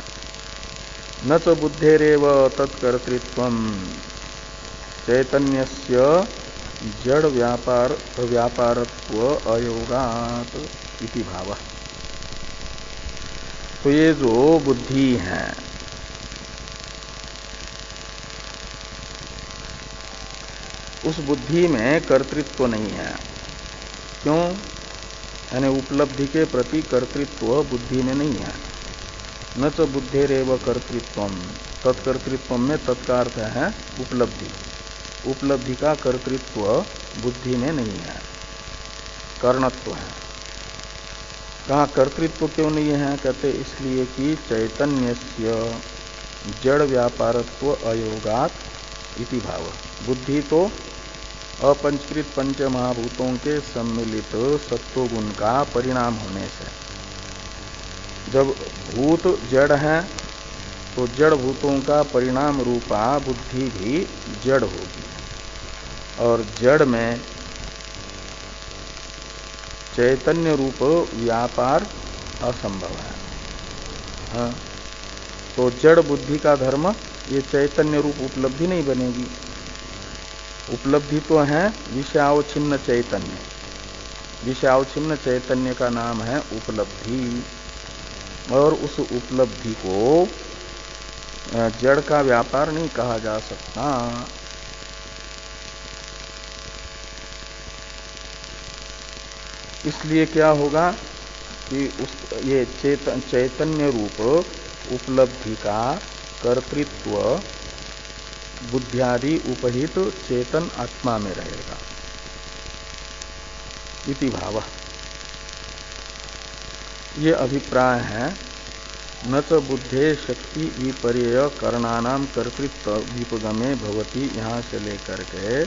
न च बुद्धेरेव तत्कर्तृत्वम चैतन्यस्य जड़ व्यापारत्व अयोगात इति भाव। तो ये जो बुद्धि है, उस बुद्धि में कर्तृत्व नहीं है। क्यों? यानी उपलब्धि के प्रति कर्तृत्व बुद्धि में नहीं है। न च बुद्धेरेव कर्तृत्वम, तत्कर्तृत्व में तत्का अर्थ है उपलब्धि, उपलब्धि का कर्तृत्व बुद्धि में नहीं है, कर्णत्व है। कहाँ कर्तृत्व क्यों नहीं है? कहते इसलिए कि चैतन्यस्य जड़ व्यापारत्व अयोगात इति भाव। बुद्धि तो अपंचकृत पंच महाभूतों के सम्मिलित सत्वगुण का परिणाम होने से, जब भूत जड़ है तो जड़ भूतों का परिणाम रूपा बुद्धि भी जड़ होगी, और जड़ में चैतन्य रूप व्यापार असंभव है। हाँ, तो जड़ बुद्धि का धर्म ये चैतन्य रूप उपलब्धि नहीं बनेगी। उपलब्धि तो है विषयावच्छिन्न चैतन्य, विषयावच्छिन्न चैतन्य का नाम है उपलब्धि। और उस उपलब्धि को जड़ का व्यापार नहीं कहा जा सकता। इसलिए क्या होगा कि ये चैतन्य रूप उपलब्धि का कर्तृत्व बुद्धियादि उपहित चेतन आत्मा में रहेगा, इति भाव। ये अभिप्राय है। न च बुद्धे शक्ति विपर्यय करणानाम कर्तृत्व विपगमे भवति, यहाँ से लेकर के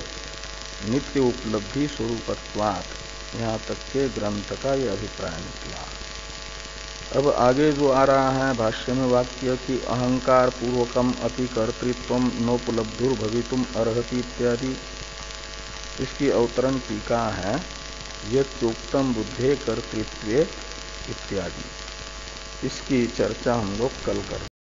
नित्य उपलब्धि स्वरूपत्वात्, यहाँ तक के ग्रंथ का ये अभिप्राय निकला। अब आगे जो आ रहा है भाष्य में वाक्य कि अहंकार पूर्वकम अपि कर्तृत्वम नोपलब्धुर भवितुम अर्हति इत्यादि, इसकी अवतरण टीका है यत्युक्तम बुद्धे कर्तृत्वे इत्यादि। इसकी चर्चा हम लोग कल करेंगे।